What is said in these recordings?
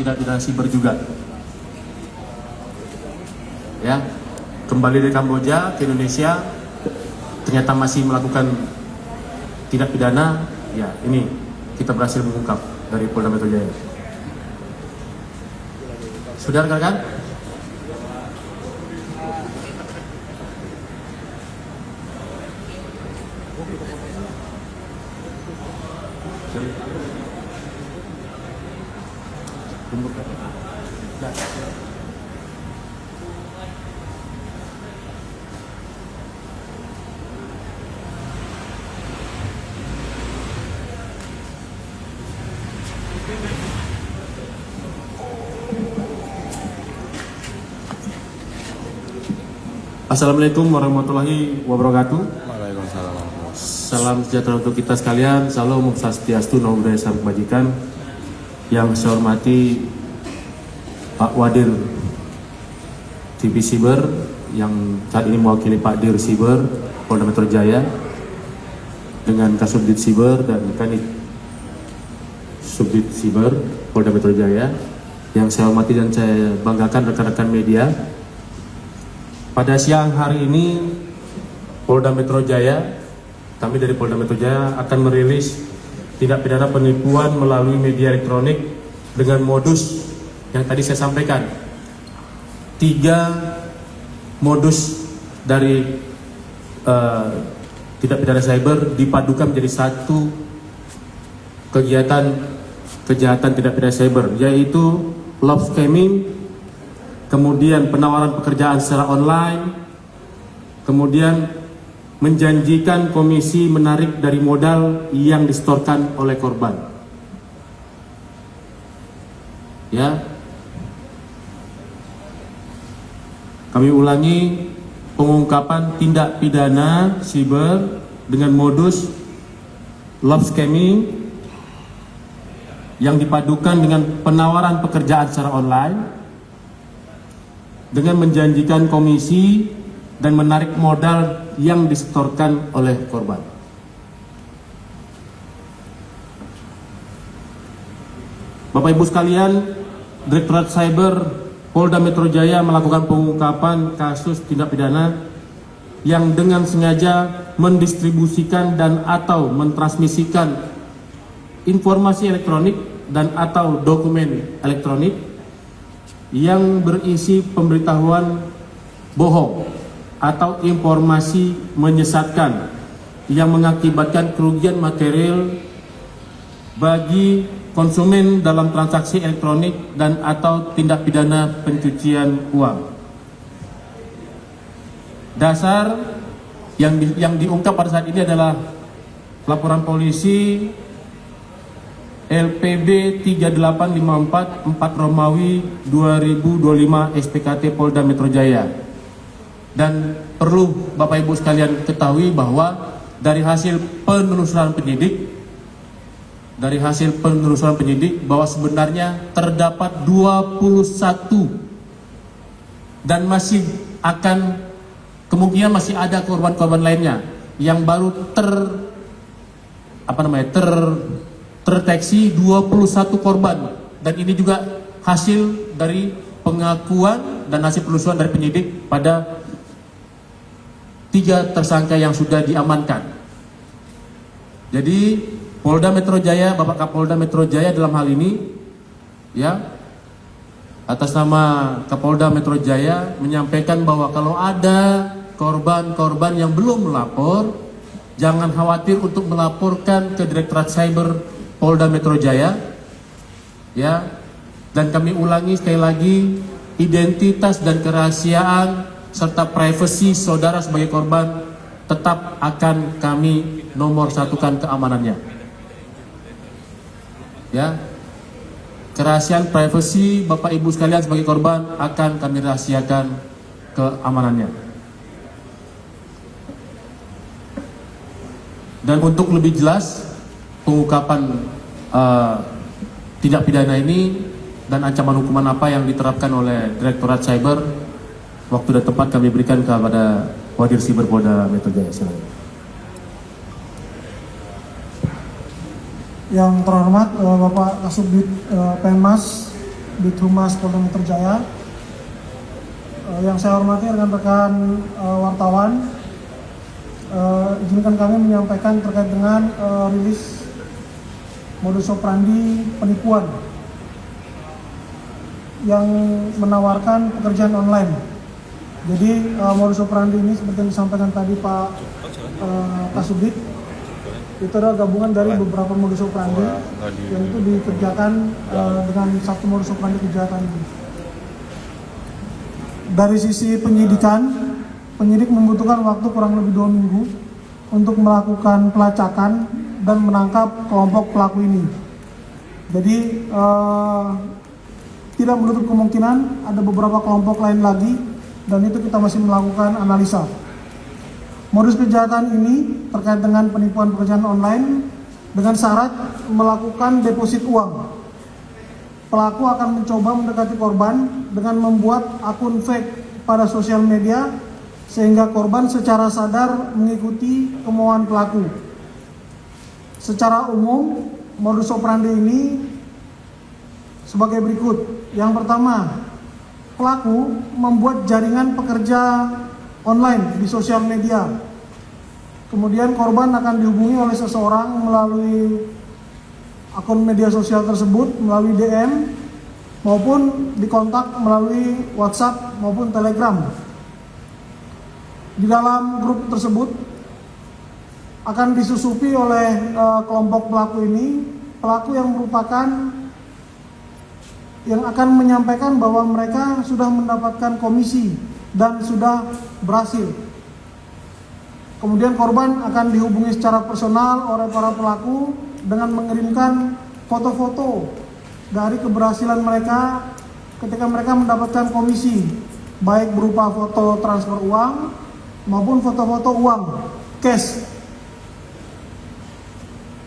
tindak pidana siber juga. Ya, kembali dari Kamboja ke Indonesia, ternyata masih melakukan tindak pidana. Ya, ini kita berhasil mengungkap dari Polda Metro Jaya. Sudah rekan-rekan? Assalamualaikum warahmatullahi wabarakatuh. Waalaikumsalam. Salam sejahtera untuk kita sekalian. Salam Om Swastiastu, Namo Buddhaya, Salam Kebajikan. Yang saya hormati Pak Wadir TV Siber yang saat ini mewakili Pak Dir Siber Polda Metro Jaya dengan Kasubdit Siber dan Kanit Subdit Siber Polda Metro Jaya. Yang saya hormati dan saya banggakan rekan-rekan media. Pada siang hari ini Polda Metro Jaya, kami dari Polda Metro Jaya akan merilis tindak pidana penipuan melalui media elektronik dengan modus yang tadi saya sampaikan. 3 modus dari tindak pidana cyber dipadukan menjadi satu kejahatan tindak pidana cyber, yaitu love scamming, kemudian penawaran pekerjaan secara online, kemudian menjanjikan komisi menarik dari modal yang disetorkan oleh korban. Ya, kami ulangi, pengungkapan tindak pidana siber dengan modus love scamming yang dipadukan dengan penawaran pekerjaan secara online dengan menjanjikan komisi dan menarik modal yang disetorkan oleh korban. Bapak Ibu sekalian, Direktorat Cyber Polda Metro Jaya melakukan pengungkapan kasus tindak pidana yang dengan sengaja mendistribusikan dan atau mentransmisikan informasi elektronik dan atau dokumen elektronik yang berisi pemberitahuan bohong atau informasi menyesatkan yang mengakibatkan kerugian material bagi konsumen dalam transaksi elektronik dan atau tindak pidana pencucian uang. Dasar yang diungkap pada saat ini adalah laporan polisi LPB 3854 4 Romawi 2025 SPKT Polda Metro Jaya. Dan perlu Bapak Ibu sekalian ketahui bahwa dari hasil penelusuran penyidik bahwa sebenarnya terdapat 21 dan masih akan kemungkinan masih ada korban-korban lainnya yang baru terdeteksi 21 korban, dan ini juga hasil dari pengakuan dan hasil penelusuran dari penyidik pada 3 tersangka yang sudah diamankan. Jadi Polda Metro Jaya, Bapak Kapolda Metro Jaya dalam hal ini, ya, atas nama Kapolda Metro Jaya menyampaikan bahwa kalau ada korban-korban yang belum melapor, jangan khawatir untuk melaporkan ke Direktorat Cyber Polda Metro Jaya, ya. Dan kami ulangi sekali lagi, identitas dan kerahasiaan serta privasi saudara sebagai korban tetap akan kami nomor satukan keamanannya, ya. Kerahasiaan privasi Bapak Ibu sekalian sebagai korban akan kami rahasiakan keamanannya. Dan untuk lebih jelas pengungkapan tindak pidana ini dan ancaman hukuman apa yang diterapkan oleh Direktorat Cyber, waktu dan tempat kami berikan kepada Wadir Siber Polda Metro Jaya. Silakan. Yang terhormat Bapak Kasubdit Penmas di Humas Polda Metro Jaya. Yang saya hormati rekan-rekan wartawan, izinkan kami menyampaikan terkait dengan rilis modus operandi penipuan yang menawarkan pekerjaan online. Jadi modus operandi ini seperti yang disampaikan tadi Pak Kasubdit, itu adalah gabungan dari beberapa modus operandi yang itu dikerjakan dengan satu modus operandi kejahatan ini. Dari sisi penyidikan, penyidik membutuhkan waktu kurang lebih 2 minggu untuk melakukan pelacakan dan menangkap kelompok pelaku ini. Jadi tidak menutup kemungkinan ada beberapa kelompok lain lagi, dan itu kita masih melakukan analisa. Modus kejahatan ini terkait dengan penipuan pekerjaan online dengan syarat melakukan deposit uang. Pelaku akan mencoba mendekati korban dengan membuat akun fake pada sosial media sehingga korban secara sadar mengikuti kemauan pelaku. Secara umum, modus operandi ini sebagai berikut. Yang pertama, pelaku membuat jaringan pekerja online di sosial media. Kemudian korban akan dihubungi oleh seseorang melalui akun media sosial tersebut, melalui DM maupun dikontak melalui WhatsApp maupun Telegram. Di dalam grup tersebut akan disusupi oleh kelompok pelaku ini, pelaku yang merupakan yang akan menyampaikan bahwa mereka sudah mendapatkan komisi dan sudah berhasil. Kemudian korban akan dihubungi secara personal oleh para pelaku dengan mengirimkan foto-foto dari keberhasilan mereka ketika mereka mendapatkan komisi, baik berupa foto transfer uang maupun foto-foto uang cash.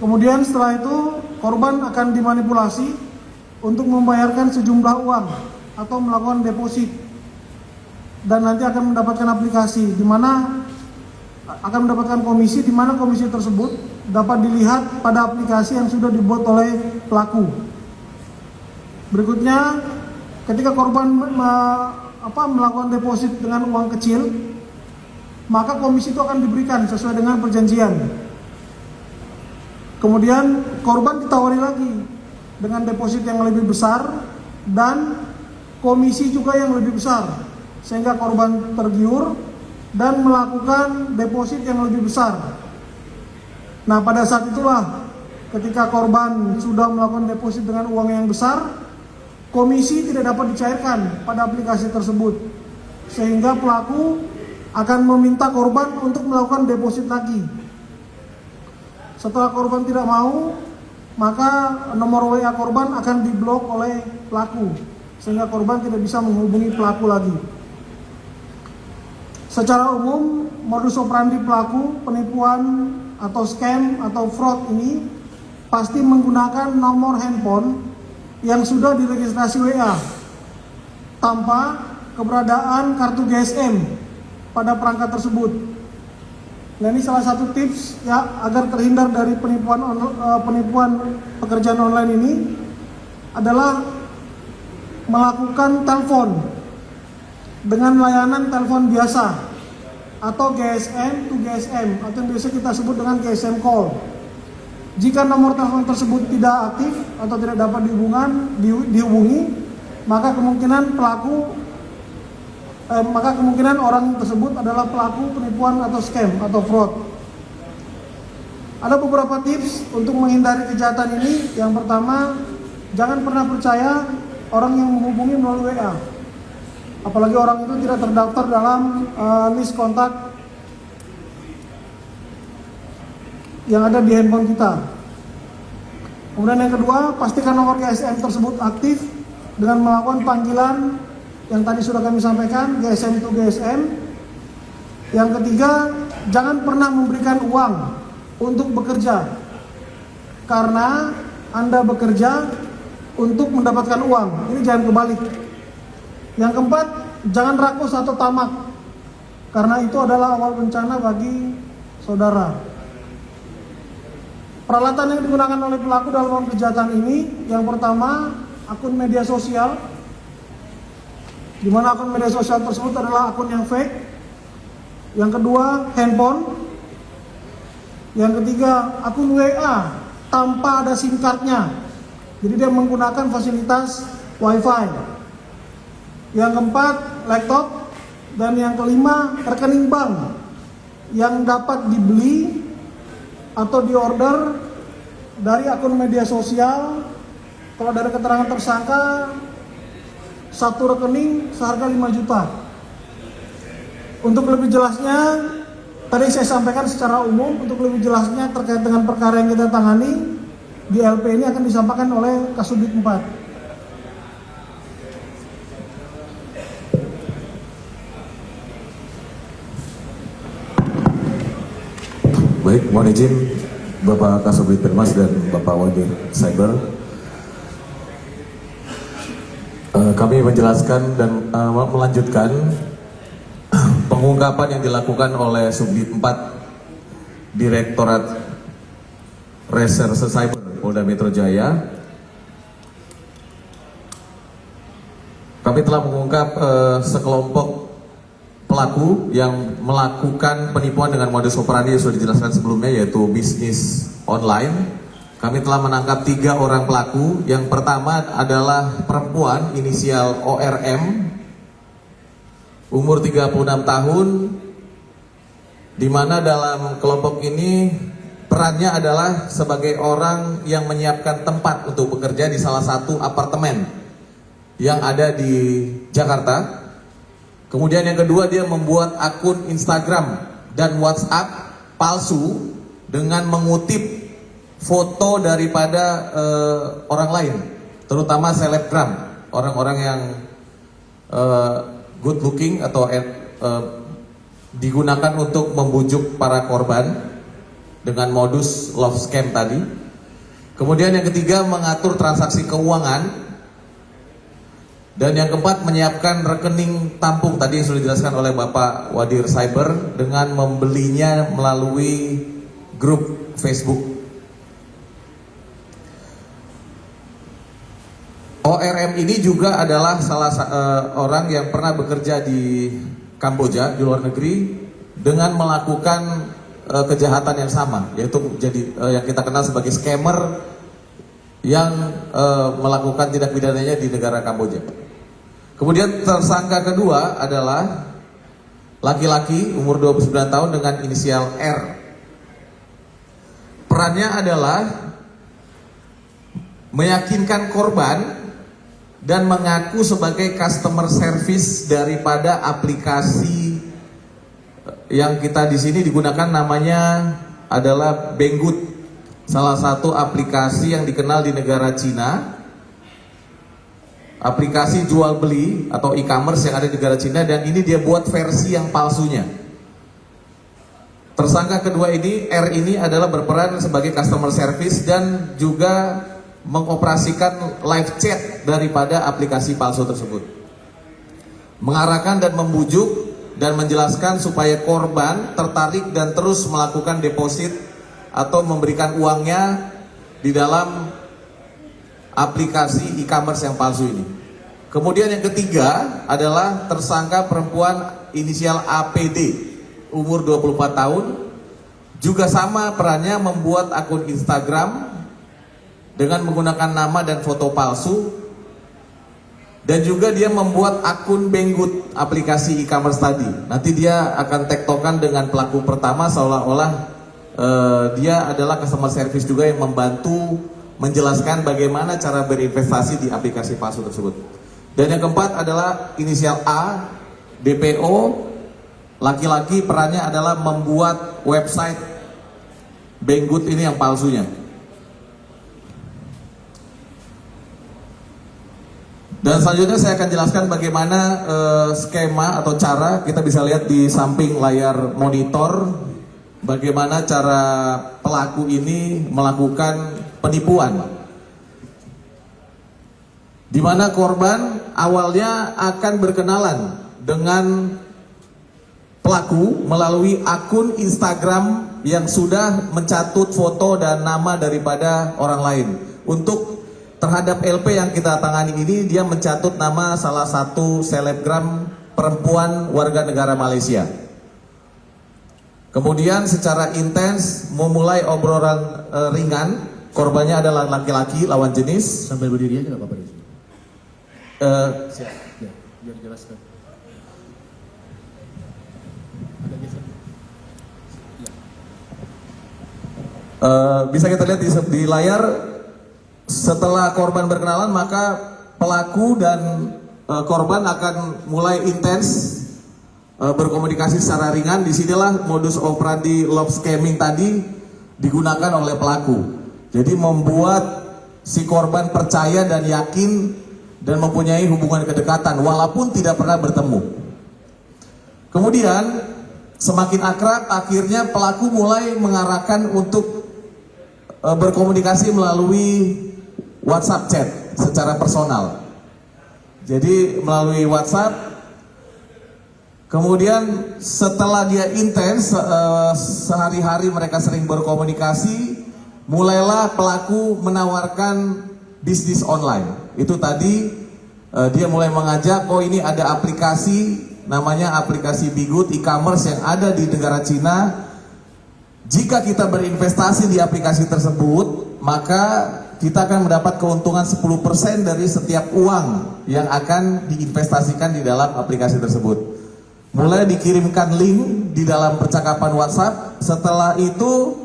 Kemudian setelah itu korban akan dimanipulasi untuk membayarkan sejumlah uang atau melakukan deposit, dan nanti akan mendapatkan aplikasi di mana akan mendapatkan komisi, di mana komisi tersebut dapat dilihat pada aplikasi yang sudah dibuat oleh pelaku. Berikutnya, ketika korban melakukan deposit dengan uang kecil, maka komisi itu akan diberikan sesuai dengan perjanjian. Kemudian korban ditawari lagi dengan deposit yang lebih besar dan komisi juga yang lebih besar, sehingga korban tergiur dan melakukan deposit yang lebih besar. Nah, pada saat itulah ketika korban sudah melakukan deposit dengan uang yang besar, komisi tidak dapat dicairkan pada aplikasi tersebut, sehingga pelaku akan meminta korban untuk melakukan deposit lagi. Setelah korban tidak mau, maka nomor WA korban akan diblok oleh pelaku, sehingga korban tidak bisa menghubungi pelaku lagi. Secara umum, modus operandi pelaku penipuan atau scam atau fraud ini pasti menggunakan nomor handphone yang sudah diregistrasi WA tanpa keberadaan kartu GSM pada perangkat tersebut. Nah, ini salah satu tips ya agar terhindar dari penipuan pekerjaan online ini adalah melakukan telepon dengan layanan telepon biasa atau GSM to GSM atau yang biasa kita sebut dengan GSM call. Jika nomor telepon tersebut tidak aktif atau tidak dapat dihubungi, maka kemungkinan orang tersebut adalah pelaku penipuan atau scam atau fraud. Ada beberapa tips untuk menghindari kejahatan ini. Yang pertama, jangan pernah percaya orang yang menghubungi melalui WA. Apalagi orang itu tidak terdaftar dalam list kontak yang ada di handphone kita. Kemudian yang kedua, pastikan nomor GSM tersebut aktif dengan melakukan panggilan yang tadi sudah kami sampaikan, GSM to GSM. Yang ketiga, jangan pernah memberikan uang untuk bekerja, karena Anda bekerja untuk mendapatkan uang. Ini jangan kebalik. Yang keempat, jangan rakus atau tamak, karena itu adalah awal bencana bagi saudara. Peralatan yang digunakan oleh pelaku dalam kejahatan ini, yang pertama, akun media sosial, di mana akun media sosial tersebut adalah akun yang fake. Yang kedua, handphone. Yang ketiga, akun WA tanpa ada SIM cardnya. Jadi dia menggunakan fasilitas WiFi. Yang keempat, laptop. Dan yang kelima, rekening bank yang dapat dibeli atau diorder dari akun media sosial. Kalau dari keterangan tersangka, satu rekening seharga 5 juta. Untuk lebih jelasnya, tadi saya sampaikan secara umum. Untuk lebih jelasnya terkait dengan perkara yang kita tangani di LP ini akan disampaikan oleh Kasubdit 4. Baik, mohon izin Bapak Kasubdit Penmas dan Bapak Wadir Cyber. Kami menjelaskan dan melanjutkan pengungkapan yang dilakukan oleh Subdit 4 Direktorat Reserse Cyber Polda Metro Jaya. Kami telah mengungkap sekelompok pelaku yang melakukan penipuan dengan modus operandi yang sudah dijelaskan sebelumnya, yaitu bisnis online. Kami telah menangkap 3 orang pelaku. Yang pertama adalah perempuan inisial ORM, umur 36 tahun, di mana dalam kelompok ini perannya adalah sebagai orang yang menyiapkan tempat untuk bekerja di salah satu apartemen yang ada di Jakarta. Kemudian yang kedua, dia membuat akun Instagram dan WhatsApp palsu dengan mengutip foto daripada orang lain, terutama selebgram, orang-orang yang good looking atau digunakan untuk membujuk para korban dengan modus love scam tadi. Kemudian yang ketiga, mengatur transaksi keuangan. Dan yang keempat, menyiapkan rekening tampung tadi yang sudah dijelaskan oleh Bapak Wadir Cyber dengan membelinya melalui grup Facebook. ORM ini juga adalah salah orang yang pernah bekerja di Kamboja, di luar negeri, dengan melakukan kejahatan yang sama, yaitu jadi yang kita kenal sebagai scammer yang melakukan tindak pidananya di negara Kamboja. Kemudian tersangka kedua adalah laki-laki umur 29 tahun dengan inisial R. Perannya adalah meyakinkan korban dan mengaku sebagai customer service daripada aplikasi yang kita di sini digunakan, namanya adalah Banggood, salah satu aplikasi yang dikenal di negara Cina, aplikasi jual beli atau e-commerce yang ada di negara Cina, dan ini dia buat versi yang palsunya. Tersangka kedua ini, R ini, adalah berperan sebagai customer service dan juga mengoperasikan live chat daripada aplikasi palsu tersebut, mengarahkan dan membujuk dan menjelaskan supaya korban tertarik dan terus melakukan deposit atau memberikan uangnya di dalam aplikasi e-commerce yang palsu ini. Kemudian yang ketiga adalah tersangka perempuan inisial APD, umur 24 tahun, juga sama perannya membuat akun Instagram dengan menggunakan nama dan foto palsu, dan juga dia membuat akun Banggood, aplikasi e-commerce tadi. Nanti dia akan tektokan dengan pelaku pertama seolah-olah dia adalah customer service juga yang membantu menjelaskan bagaimana cara berinvestasi di aplikasi palsu tersebut. Dan yang keempat adalah inisial A, DPO, laki-laki, perannya adalah membuat website Banggood ini yang palsunya. Dan selanjutnya saya akan jelaskan bagaimana skema atau cara, kita bisa lihat di samping layar monitor, bagaimana cara pelaku ini melakukan penipuan. Di mana korban awalnya akan berkenalan dengan pelaku melalui akun Instagram yang sudah mencatut foto dan nama daripada orang lain untuk terhadap LP yang kita tangani ini, dia mencatut nama salah satu selebgram perempuan warga negara Malaysia. Kemudian secara intens memulai obrolan ringan, korbannya adalah laki-laki lawan jenis. Sambil berdiri aja nggak apa-apa. Ya, biar jelaskan. Ada geser. Bisa kita lihat di layar, setelah korban berkenalan maka pelaku dan korban akan mulai intens berkomunikasi secara ringan. Disinilah modus operandi love scamming tadi digunakan oleh pelaku. Jadi membuat si korban percaya dan yakin dan mempunyai hubungan kedekatan walaupun tidak pernah bertemu. Kemudian semakin akrab, akhirnya pelaku mulai mengarahkan untuk berkomunikasi melalui WhatsApp chat secara personal. Jadi melalui WhatsApp. Kemudian setelah dia intens, sehari-hari mereka sering berkomunikasi, mulailah pelaku menawarkan bisnis online. Itu tadi dia mulai mengajak, oh ini ada aplikasi namanya aplikasi Bigood e-commerce yang ada di negara Cina. Jika kita berinvestasi di aplikasi tersebut, maka kita akan mendapat keuntungan 10% dari setiap uang yang akan diinvestasikan di dalam aplikasi tersebut. Mulai dikirimkan link di dalam percakapan WhatsApp. Setelah itu,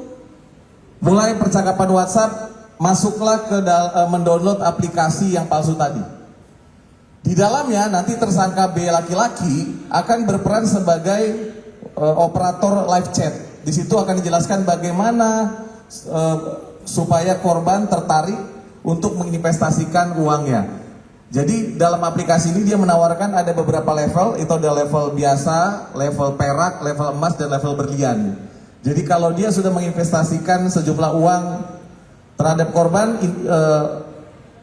mulai percakapan WhatsApp, masuklah ke mendownload aplikasi yang palsu tadi. Di dalamnya nanti tersangka B laki-laki akan berperan sebagai operator live chat. Di situ akan dijelaskan bagaimana supaya korban tertarik untuk menginvestasikan uangnya. Jadi dalam aplikasi ini dia menawarkan ada beberapa level, itu ada level biasa, level perak, level emas, dan level berlian. Jadi kalau dia sudah menginvestasikan sejumlah uang terhadap korban,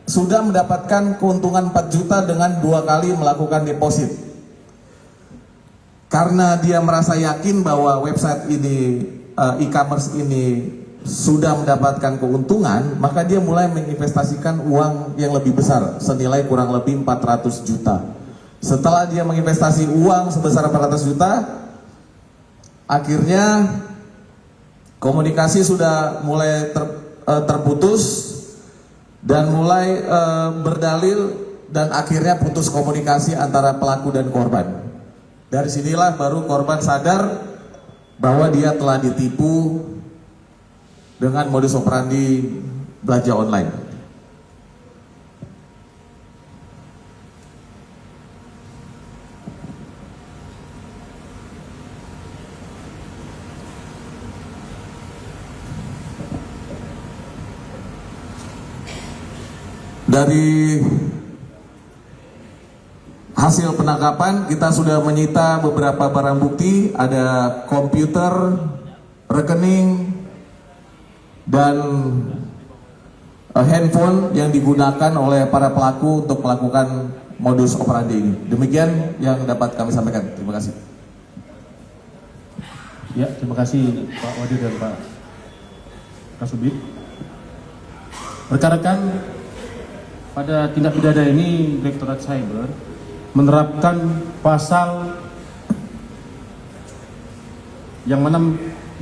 sudah mendapatkan keuntungan 4 juta dengan 2 kali melakukan deposit. Karena dia merasa yakin bahwa website ini, e-commerce ini sudah mendapatkan keuntungan, maka dia mulai menginvestasikan uang yang lebih besar, senilai kurang lebih 400 juta. Setelah dia menginvestasi uang sebesar 400 juta, akhirnya komunikasi sudah mulai terputus dan mulai berdalil, dan akhirnya putus komunikasi antara pelaku dan korban. Dari sinilah baru korban sadar bahwa dia telah ditipu dengan modus operandi belanja online. Dari hasil penangkapan kita sudah menyita beberapa barang bukti, ada komputer, rekening, dan handphone yang digunakan oleh para pelaku untuk melakukan modus operandi ini. Demikian yang dapat kami sampaikan. Terima kasih. Ya, terima kasih Pak Wadi dan Pak Kasubit. Rekan-rekan, pada tindak pidana ini Direktorat Cyber menerapkan pasal yang mana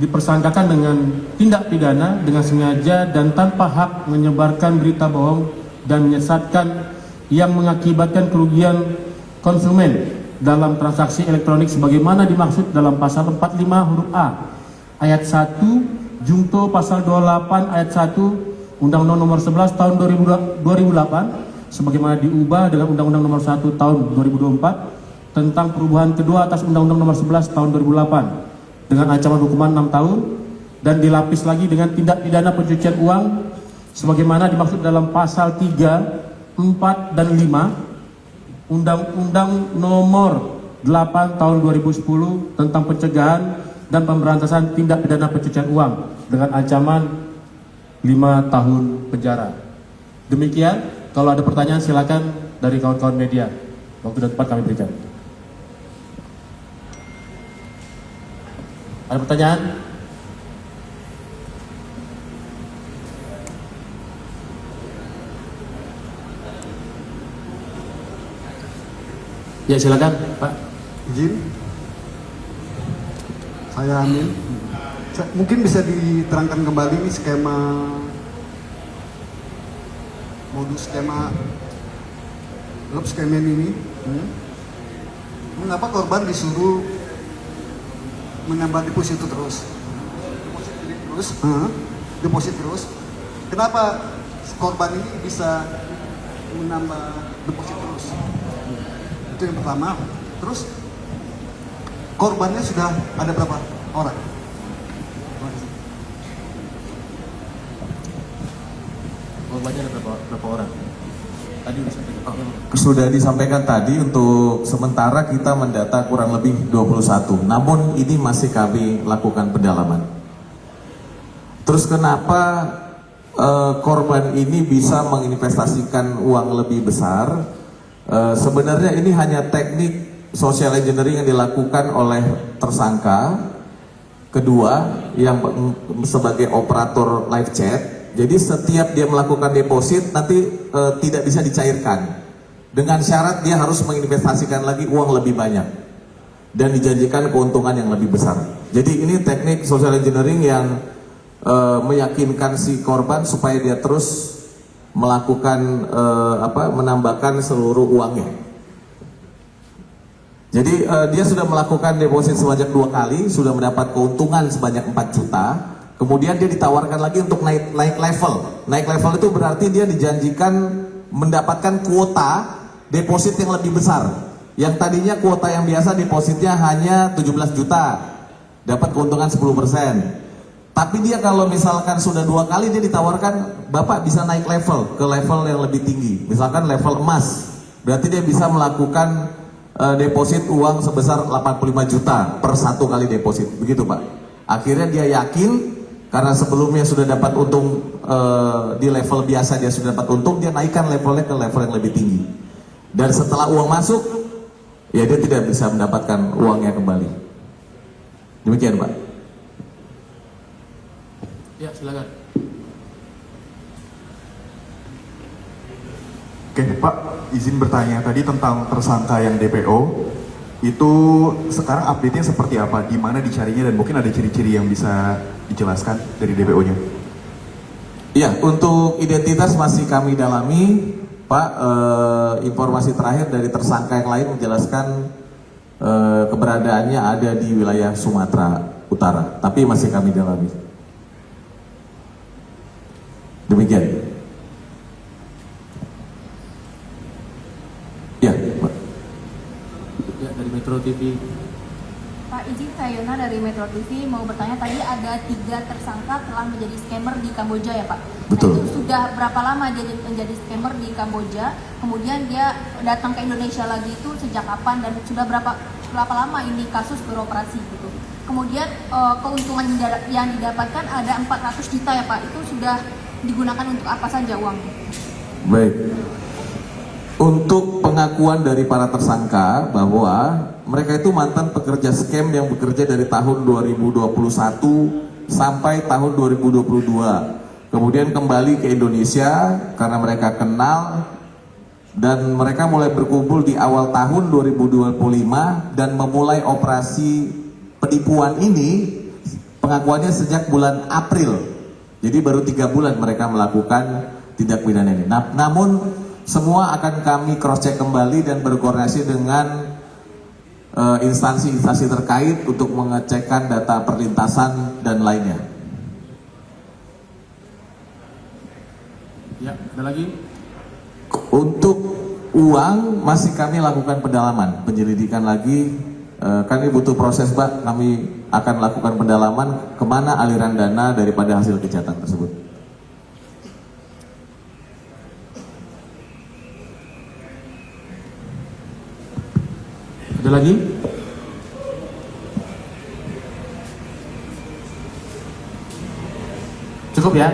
dipersangkakan dengan tindak pidana dengan sengaja dan tanpa hak menyebarkan berita bohong dan menyesatkan yang mengakibatkan kerugian konsumen dalam transaksi elektronik sebagaimana dimaksud dalam pasal 45 huruf A ayat 1 Junto pasal 28 ayat 1 Undang-Undang Nomor 11 Tahun 2008 sebagaimana diubah dengan Undang-Undang Nomor 1 Tahun 2024 tentang perubahan kedua atas Undang-Undang Nomor 11 Tahun 2008 dengan ancaman hukuman 6 tahun dan dilapis lagi dengan tindak pidana pencucian uang sebagaimana dimaksud dalam pasal 3, 4, dan 5 Undang-Undang Nomor 8 Tahun 2010 tentang pencegahan dan pemberantasan tindak pidana pencucian uang dengan ancaman 5 tahun penjara. Demikian, kalau ada pertanyaan silakan dari kawan-kawan media. Waktu dan tempat kami berikan. Ada pertanyaan? Ya silakan Pak. Izin, saya Amin. Mungkin bisa diterangkan kembali nih modus skema love scammer ini. Mengapa korban disuruh menambah deposit terus? Deposit terus. Kenapa korban ini bisa menambah deposit terus? Itu yang pertama. Terus korbannya sudah ada berapa orang? Korbannya ada berapa orang? Tadi Sudah disampaikan tadi, untuk sementara kita mendata kurang lebih 21. Namun ini masih kami lakukan pendalaman. Terus kenapa korban ini bisa menginvestasikan uang lebih besar? Sebenarnya ini hanya teknik social engineering yang dilakukan oleh tersangka kedua yang sebagai operator live chat. Jadi setiap dia melakukan deposit nanti tidak bisa dicairkan, dengan syarat dia harus menginvestasikan lagi uang lebih banyak dan dijanjikan keuntungan yang lebih besar. Jadi ini teknik social engineering yang meyakinkan si korban supaya dia terus melakukan menambahkan seluruh uangnya. Jadi dia sudah melakukan deposit sebanyak 2 kali, sudah mendapat keuntungan sebanyak 4 juta. Kemudian dia ditawarkan lagi untuk naik level. Naik level itu berarti dia dijanjikan mendapatkan kuota deposit yang lebih besar. Yang tadinya kuota yang biasa depositnya hanya 17 juta, dapat keuntungan 10%. Tapi dia kalau misalkan sudah 2 kali dia ditawarkan, Bapak bisa naik level ke level yang lebih tinggi. Misalkan level emas, berarti dia bisa melakukan deposit uang sebesar 85 juta per 1 kali deposit. Begitu Pak. Akhirnya dia yakin, karena sebelumnya sudah dapat untung di level biasa, dia sudah dapat untung, dia naikkan levelnya ke level yang lebih tinggi. Dan setelah uang masuk, ya dia tidak bisa mendapatkan uangnya kembali. Demikian Pak. Ya silakan. Oke Pak, izin bertanya tadi tentang tersangka yang DPO itu sekarang update-nya seperti apa? Di mana dicarinya dan mungkin ada ciri-ciri yang bisa dijelaskan dari DPO-nya? Ya, untuk identitas masih kami dalami, Pak. Informasi terakhir dari tersangka yang lain menjelaskan keberadaannya ada di wilayah Sumatera Utara, tapi masih kami dalami. Demikian. Ya, Pak. Ya, dari Metro TV. Pak, izin saya Yona dari Metro TV mau bertanya, tadi ada 3 tersangka telah menjadi scammer di Kamboja ya Pak? Betul. Nah, itu sudah berapa lama dia menjadi scammer di Kamboja? Kemudian dia datang ke Indonesia lagi itu sejak kapan dan sudah berapa lama ini kasus beroperasi gitu? Kemudian keuntungan yang didapatkan ada 400 juta ya Pak, itu sudah digunakan untuk apa saja uangnya? Baik. Untuk pengakuan dari para tersangka bahwa mereka itu mantan pekerja scam yang bekerja dari tahun 2021 sampai tahun 2022. Kemudian kembali ke Indonesia karena mereka kenal dan mereka mulai berkumpul di awal tahun 2025 dan memulai operasi penipuan ini. Pengakuannya sejak bulan April. Jadi baru 3 bulan mereka melakukan tindak pidana ini. Namun semua akan kami cross check kembali dan berkoordinasi dengan instansi-instansi terkait untuk mengecekkan data perlintasan dan lainnya. Ya, ada lagi? Untuk uang masih kami lakukan pendalaman, penyelidikan lagi. Kami butuh proses Pak, kami akan lakukan pendalaman kemana aliran dana daripada hasil kejahatan tersebut. Ada lagi? Cukup ya?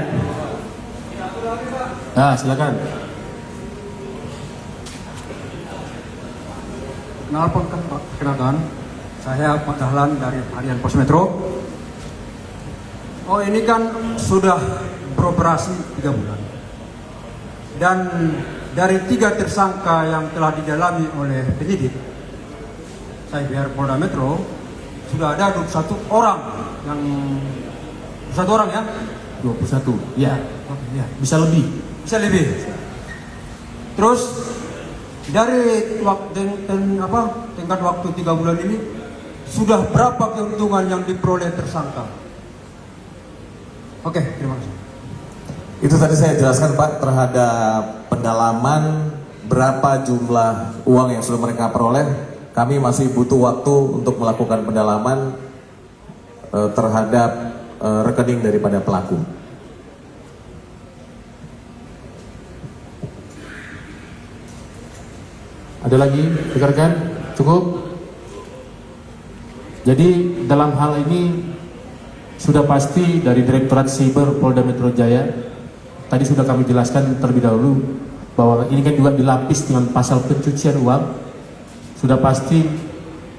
Ya, silakan. Kenalkan Pak, perkenalkan, saya Pak Dahlan dari Harian Pos Metro. Oh, ini kan sudah beroperasi 3 bulan. Dan dari 3 tersangka yang telah didalami oleh penyidik, Cyber Polda Metro sudah ada 21 orang yang 21 orang ya? 21. Ya, Ya, bisa lebih. bisa lebih. Terus dari tenggat waktu 3 bulan ini sudah berapa keuntungan yang diperoleh tersangka? Oke, terima kasih. Itu tadi saya jelaskan Pak terhadap pendalaman berapa jumlah uang yang sudah mereka peroleh. Kami masih butuh waktu untuk melakukan pendalaman terhadap rekening daripada pelaku. Ada lagi rekan-rekan? Cukup? Jadi dalam hal ini sudah pasti dari Direktorat Siber Polda Metro Jaya tadi sudah kami jelaskan terlebih dahulu bahwa ini kan juga dilapis dengan pasal pencucian uang. Sudah pasti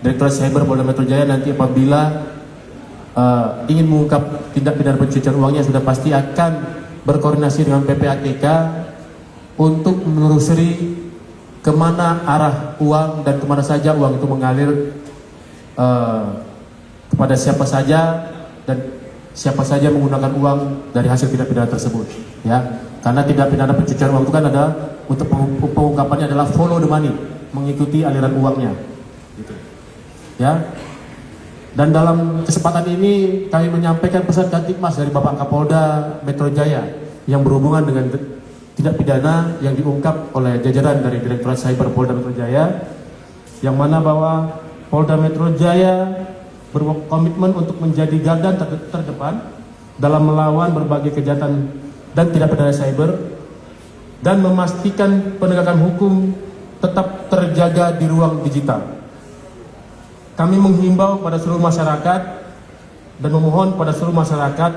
Direktorat Siber Polda Metro Jaya nanti apabila ingin mengungkap tindak pidana pencucian uangnya sudah pasti akan berkoordinasi dengan PPATK untuk menelusuri kemana arah uang dan kemana saja uang itu mengalir, kepada siapa saja dan siapa saja menggunakan uang dari hasil tindak pidana tersebut, ya. Karena tindak pidana pencucian uang itu kan ada untuk pengungkapannya adalah follow the money, mengikuti aliran uangnya, gitu. Ya. Dan dalam kesempatan ini kami menyampaikan pesan Kantikmas dari Bapak Kapolda Metro Jaya yang berhubungan dengan tindak pidana yang diungkap oleh jajaran dari Direktorat Cyber Polda Metro Jaya, yang mana bahwa Polda Metro Jaya berkomitmen untuk menjadi garda terdepan dalam melawan berbagai kejahatan dan tindak pidana cyber dan memastikan penegakan hukum tetap terjaga di ruang digital. Kami menghimbau pada seluruh masyarakat dan memohon pada seluruh masyarakat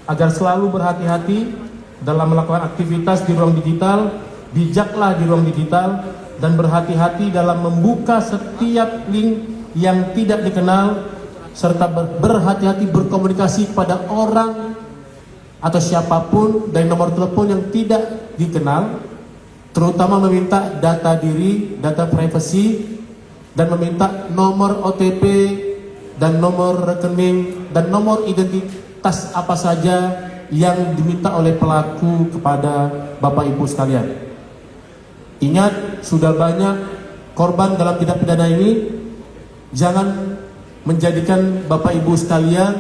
agar selalu berhati-hati dalam melakukan aktivitas di ruang digital, bijaklah di ruang digital, dan berhati-hati dalam membuka setiap link yang tidak dikenal, serta berhati-hati berkomunikasi pada orang atau siapapun dari nomor telepon yang tidak dikenal, terutama meminta data diri, data privasi, dan meminta nomor OTP dan nomor rekening dan nomor identitas apa saja yang diminta oleh pelaku kepada Bapak Ibu sekalian. Ingat, sudah banyak korban dalam tindak pidana ini. Jangan menjadikan Bapak Ibu sekalian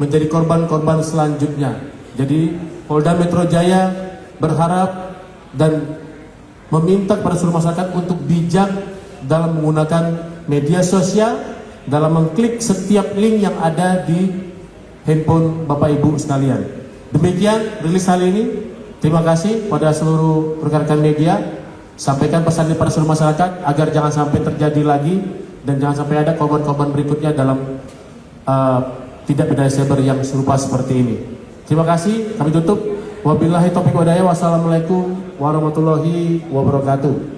menjadi korban-korban selanjutnya. Jadi Polda Metro Jaya berharap dan meminta kepada seluruh masyarakat untuk bijak dalam menggunakan media sosial, dalam mengklik setiap link yang ada di handphone Bapak Ibu sekalian. Demikian rilis hari ini. Terima kasih pada seluruh rekan-rekan media. Sampaikan pesan kepada seluruh masyarakat agar jangan sampai terjadi lagi dan jangan sampai ada korban-korban berikutnya dalam tindak pidana cyber yang serupa seperti ini. Terima kasih. Kami tutup. Wabillahi taufiq wal hidayah. Wassalamualaikum warahmatullahi wabarakatuh.